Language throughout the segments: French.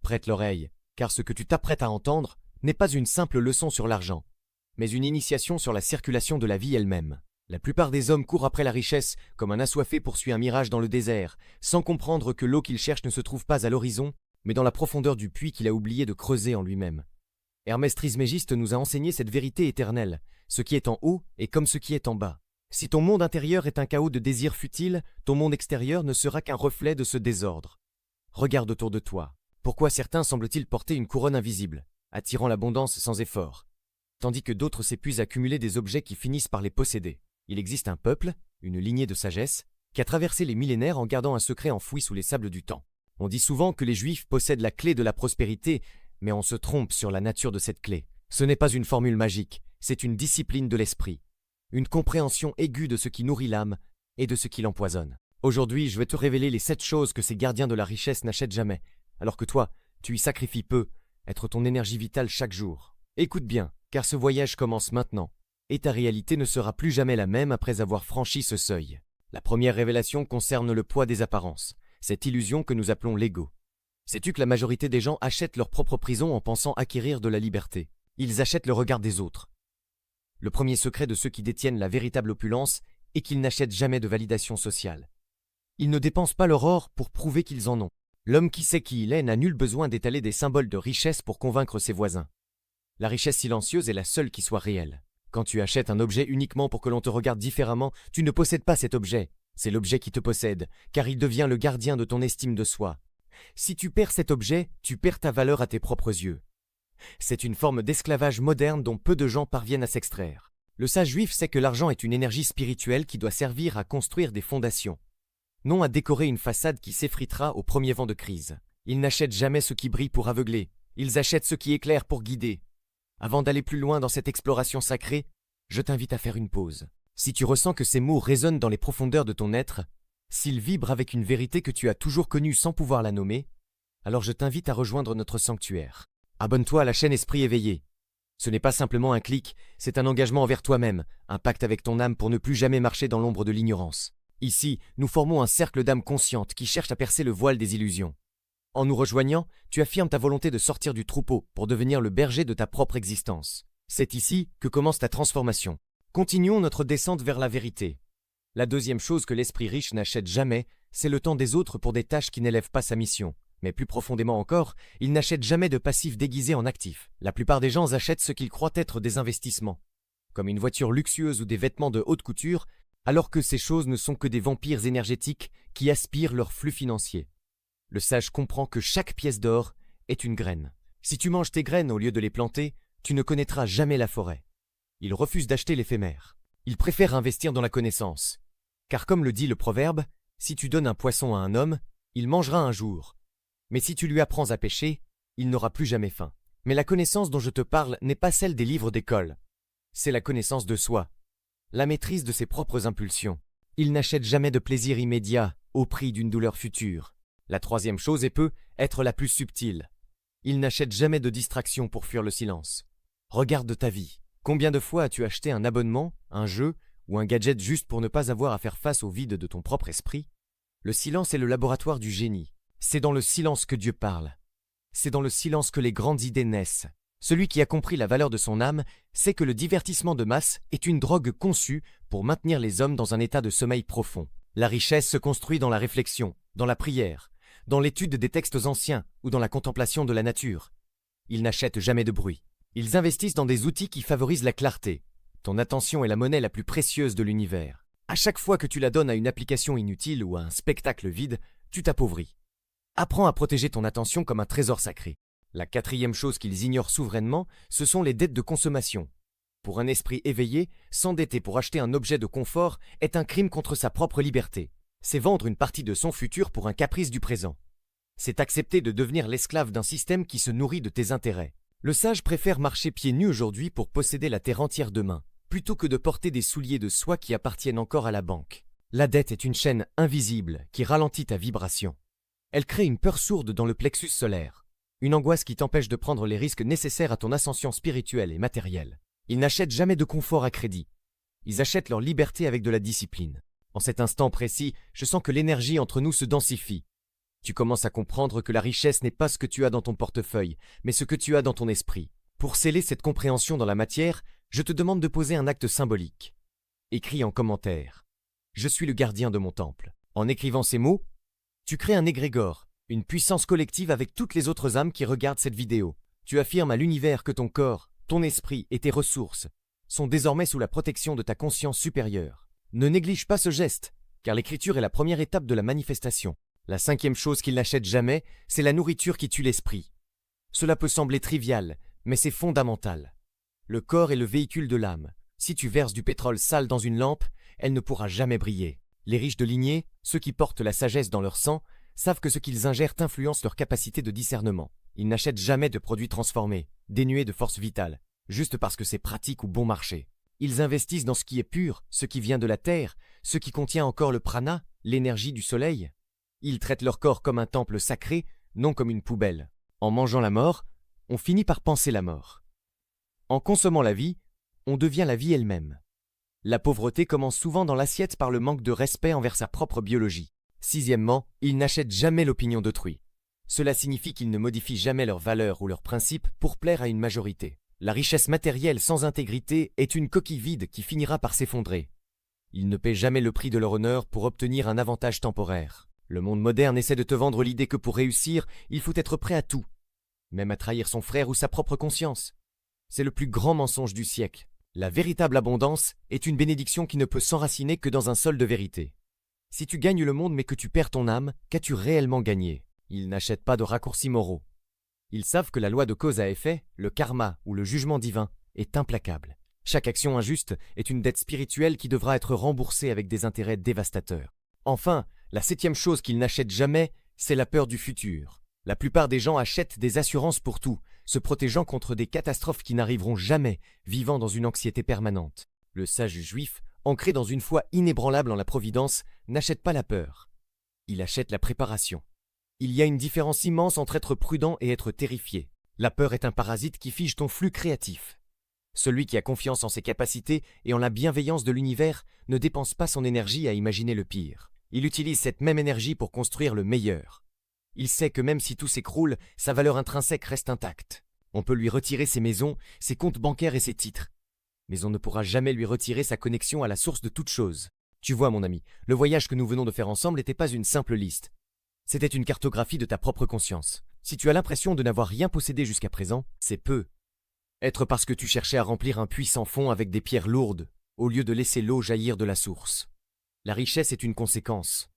Prête l'oreille, car ce que tu t'apprêtes à entendre n'est pas une simple leçon sur l'argent, mais une initiation sur la circulation de la vie elle-même. La plupart des hommes courent après la richesse comme un assoiffé poursuit un mirage dans le désert, sans comprendre que l'eau qu'il cherche ne se trouve pas à l'horizon, mais dans la profondeur du puits qu'il a oublié de creuser en lui-même. Hermès Trismégiste nous a enseigné cette vérité éternelle. Ce qui est en haut est comme ce qui est en bas. Si ton monde intérieur est un chaos de désirs futiles, ton monde extérieur ne sera qu'un reflet de ce désordre. Regarde autour de toi. Pourquoi certains semblent-ils porter une couronne invisible, attirant l'abondance sans effort, tandis que d'autres s'épuisent à cumuler des objets qui finissent par les posséder? Il existe un peuple, une lignée de sagesse, qui a traversé les millénaires en gardant un secret enfoui sous les sables du temps. On dit souvent que les Juifs possèdent la clé de la prospérité, mais on se trompe sur la nature de cette clé. Ce n'est pas une formule magique, c'est une discipline de l'esprit, une compréhension aiguë de ce qui nourrit l'âme et de ce qui l'empoisonne. Aujourd'hui, je vais te révéler les 7 choses que ces gardiens de la richesse n'achètent jamais, alors que toi, tu y sacrifies peu, être ton énergie vitale chaque jour. Écoute bien, car ce voyage commence maintenant, et ta réalité ne sera plus jamais la même après avoir franchi ce seuil. La première révélation concerne le poids des apparences, cette illusion que nous appelons l'ego. Sais-tu que la majorité des gens achètent leur propre prison en pensant acquérir de la liberté? Ils achètent le regard des autres. Le premier secret de ceux qui détiennent la véritable opulence est qu'ils n'achètent jamais de validation sociale. Ils ne dépensent pas leur or pour prouver qu'ils en ont. L'homme qui sait qui il est n'a nul besoin d'étaler des symboles de richesse pour convaincre ses voisins. La richesse silencieuse est la seule qui soit réelle. Quand tu achètes un objet uniquement pour que l'on te regarde différemment, tu ne possèdes pas cet objet. C'est l'objet qui te possède, car il devient le gardien de ton estime de soi. Si tu perds cet objet, tu perds ta valeur à tes propres yeux. C'est une forme d'esclavage moderne dont peu de gens parviennent à s'extraire. Le sage juif sait que l'argent est une énergie spirituelle qui doit servir à construire des fondations, non à décorer une façade qui s'effritera au premier vent de crise. Ils n'achètent jamais ce qui brille pour aveugler, ils achètent ce qui éclaire pour guider. Avant d'aller plus loin dans cette exploration sacrée, je t'invite à faire une pause. Si tu ressens que ces mots résonnent dans les profondeurs de ton être, s'ils vibrent avec une vérité que tu as toujours connue sans pouvoir la nommer, alors je t'invite à rejoindre notre sanctuaire. Abonne-toi à la chaîne Esprit éveillé. Ce n'est pas simplement un clic, c'est un engagement envers toi-même, un pacte avec ton âme pour ne plus jamais marcher dans l'ombre de l'ignorance. Ici, nous formons un cercle d'âmes conscientes qui cherchent à percer le voile des illusions. En nous rejoignant, tu affirmes ta volonté de sortir du troupeau pour devenir le berger de ta propre existence. C'est ici que commence ta transformation. Continuons notre descente vers la vérité. La deuxième chose que l'esprit riche n'achète jamais, c'est le temps des autres pour des tâches qui n'élèvent pas sa mission. Mais plus profondément encore, il n'achète jamais de passifs déguisés en actifs. La plupart des gens achètent ce qu'ils croient être des investissements, comme une voiture luxueuse ou des vêtements de haute couture, alors que ces choses ne sont que des vampires énergétiques qui aspirent leur flux financier. Le sage comprend que chaque pièce d'or est une graine. Si tu manges tes graines au lieu de les planter, tu ne connaîtras jamais la forêt. Il refuse d'acheter l'éphémère. Il préfère investir dans la connaissance. Car comme le dit le proverbe, si tu donnes un poisson à un homme, il mangera un jour. Mais si tu lui apprends à pêcher, il n'aura plus jamais faim. Mais la connaissance dont je te parle n'est pas celle des livres d'école. C'est la connaissance de soi, la maîtrise de ses propres impulsions. Il n'achète jamais de plaisir immédiat au prix d'une douleur future. La troisième chose est peut être la plus subtile. Il n'achète jamais de distraction pour fuir le silence. Regarde ta vie. Combien de fois as-tu acheté un abonnement, un jeu ou un gadget juste pour ne pas avoir à faire face au vide de ton propre esprit? Le silence est le laboratoire du génie. C'est dans le silence que Dieu parle. C'est dans le silence que les grandes idées naissent. Celui qui a compris la valeur de son âme sait que le divertissement de masse est une drogue conçue pour maintenir les hommes dans un état de sommeil profond. La richesse se construit dans la réflexion, dans la prière, dans l'étude des textes anciens ou dans la contemplation de la nature. Ils n'achètent jamais de bruit. Ils investissent dans des outils qui favorisent la clarté. Ton attention est la monnaie la plus précieuse de l'univers. À chaque fois que tu la donnes à une application inutile ou à un spectacle vide, tu t'appauvris. Apprends à protéger ton attention comme un trésor sacré. La quatrième chose qu'ils ignorent souverainement, ce sont les dettes de consommation. Pour un esprit éveillé, s'endetter pour acheter un objet de confort est un crime contre sa propre liberté. C'est vendre une partie de son futur pour un caprice du présent. C'est accepter de devenir l'esclave d'un système qui se nourrit de tes intérêts. Le sage préfère marcher pieds nus aujourd'hui pour posséder la terre entière demain, plutôt que de porter des souliers de soie qui appartiennent encore à la banque. La dette est une chaîne invisible qui ralentit ta vibration. Elle crée une peur sourde dans le plexus solaire, une angoisse qui t'empêche de prendre les risques nécessaires à ton ascension spirituelle et matérielle. Ils n'achètent jamais de confort à crédit. Ils achètent leur liberté avec de la discipline. En cet instant précis, je sens que l'énergie entre nous se densifie. Tu commences à comprendre que la richesse n'est pas ce que tu as dans ton portefeuille, mais ce que tu as dans ton esprit. Pour sceller cette compréhension dans la matière, je te demande de poser un acte symbolique. Écris en commentaire. Je suis le gardien de mon temple. En écrivant ces mots, tu crées un égrégore, une puissance collective avec toutes les autres âmes qui regardent cette vidéo. Tu affirmes à l'univers que ton corps, ton esprit et tes ressources sont désormais sous la protection de ta conscience supérieure. Ne néglige pas ce geste, car l'écriture est la première étape de la manifestation. La cinquième chose qu'il n'achète jamais, c'est la nourriture qui tue l'esprit. Cela peut sembler trivial, mais c'est fondamental. Le corps est le véhicule de l'âme. Si tu verses du pétrole sale dans une lampe, elle ne pourra jamais briller. Les riches de lignée, ceux qui portent la sagesse dans leur sang, savent que ce qu'ils ingèrent influence leur capacité de discernement. Ils n'achètent jamais de produits transformés, dénués de force vitale, juste parce que c'est pratique ou bon marché. Ils investissent dans ce qui est pur, ce qui vient de la terre, ce qui contient encore le prana, l'énergie du soleil. Ils traitent leur corps comme un temple sacré, non comme une poubelle. En mangeant la mort, on finit par penser la mort. En consommant la vie, on devient la vie elle-même. La pauvreté commence souvent dans l'assiette par le manque de respect envers sa propre biologie. Sixièmement, ils n'achètent jamais l'opinion d'autrui. Cela signifie qu'ils ne modifient jamais leurs valeurs ou leurs principes pour plaire à une majorité. La richesse matérielle sans intégrité est une coquille vide qui finira par s'effondrer. Ils ne paient jamais le prix de leur honneur pour obtenir un avantage temporaire. Le monde moderne essaie de te vendre l'idée que pour réussir, il faut être prêt à tout, même à trahir son frère ou sa propre conscience. C'est le plus grand mensonge du siècle. La véritable abondance est une bénédiction qui ne peut s'enraciner que dans un sol de vérité. Si tu gagnes le monde mais que tu perds ton âme, qu'as-tu réellement gagné? Ils n'achètent pas de raccourcis moraux. Ils savent que la loi de cause à effet, le karma ou le jugement divin, est implacable. Chaque action injuste est une dette spirituelle qui devra être remboursée avec des intérêts dévastateurs. Enfin, la septième chose qu'ils n'achètent jamais, c'est la peur du futur. La plupart des gens achètent des assurances pour tout, se protégeant contre des catastrophes qui n'arriveront jamais, vivant dans une anxiété permanente. Le sage juif, ancré dans une foi inébranlable en la providence, n'achète pas la peur. Il achète la préparation. Il y a une différence immense entre être prudent et être terrifié. La peur est un parasite qui fige ton flux créatif. Celui qui a confiance en ses capacités et en la bienveillance de l'univers ne dépense pas son énergie à imaginer le pire. Il utilise cette même énergie pour construire le meilleur. Il sait que même si tout s'écroule, sa valeur intrinsèque reste intacte. On peut lui retirer ses maisons, ses comptes bancaires et ses titres. Mais on ne pourra jamais lui retirer sa connexion à la source de toute chose. Tu vois, mon ami, le voyage que nous venons de faire ensemble n'était pas une simple liste. C'était une cartographie de ta propre conscience. Si tu as l'impression de n'avoir rien possédé jusqu'à présent, c'est peu. Être parce que tu cherchais à remplir un puits sans fond avec des pierres lourdes, au lieu de laisser l'eau jaillir de la source. La richesse est une conséquence,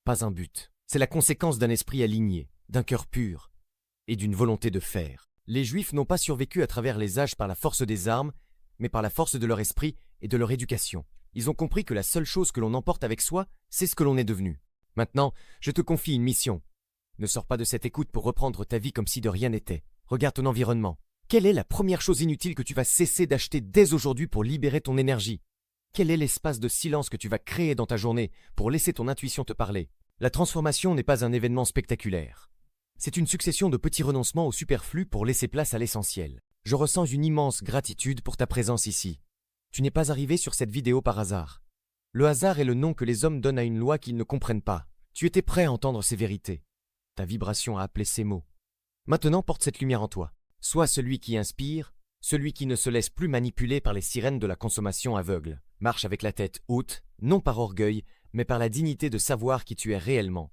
pas un but. C'est la conséquence d'un esprit aligné, d'un cœur pur et d'une volonté de faire. Les Juifs n'ont pas survécu à travers les âges par la force des armes, mais par la force de leur esprit et de leur éducation. Ils ont compris que la seule chose que l'on emporte avec soi, c'est ce que l'on est devenu. Maintenant, je te confie une mission. Ne sors pas de cette écoute pour reprendre ta vie comme si de rien n'était. Regarde ton environnement. Quelle est la première chose inutile que tu vas cesser d'acheter dès aujourd'hui pour libérer ton énergie? Quel est l'espace de silence que tu vas créer dans ta journée pour laisser ton intuition te parler? La transformation n'est pas un événement spectaculaire. C'est une succession de petits renoncements au superflu pour laisser place à l'essentiel. Je ressens une immense gratitude pour ta présence ici. Tu n'es pas arrivé sur cette vidéo par hasard. Le hasard est le nom que les hommes donnent à une loi qu'ils ne comprennent pas. Tu étais prêt à entendre ces vérités. Ta vibration a appelé ces mots. Maintenant, porte cette lumière en toi. Sois celui qui inspire, celui qui ne se laisse plus manipuler par les sirènes de la consommation aveugle. Marche avec la tête haute, non par orgueil, mais par la dignité de savoir qui tu es réellement.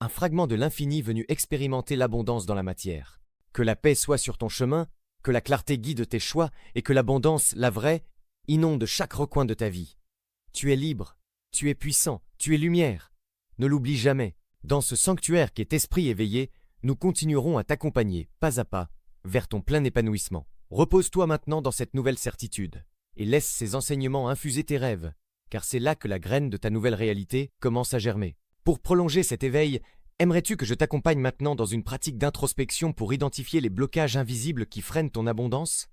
Un fragment de l'infini venu expérimenter l'abondance dans la matière. Que la paix soit sur ton chemin, que la clarté guide tes choix et que l'abondance, la vraie, inonde chaque recoin de ta vie. Tu es libre, tu es puissant, tu es lumière. Ne l'oublie jamais. Dans ce sanctuaire qui est esprit éveillé, nous continuerons à t'accompagner, pas à pas, vers ton plein épanouissement. Repose-toi maintenant dans cette nouvelle certitude et laisse ces enseignements infuser tes rêves, car c'est là que la graine de ta nouvelle réalité commence à germer. Pour prolonger cet éveil, aimerais-tu que je t'accompagne maintenant dans une pratique d'introspection pour identifier les blocages invisibles qui freinent ton abondance?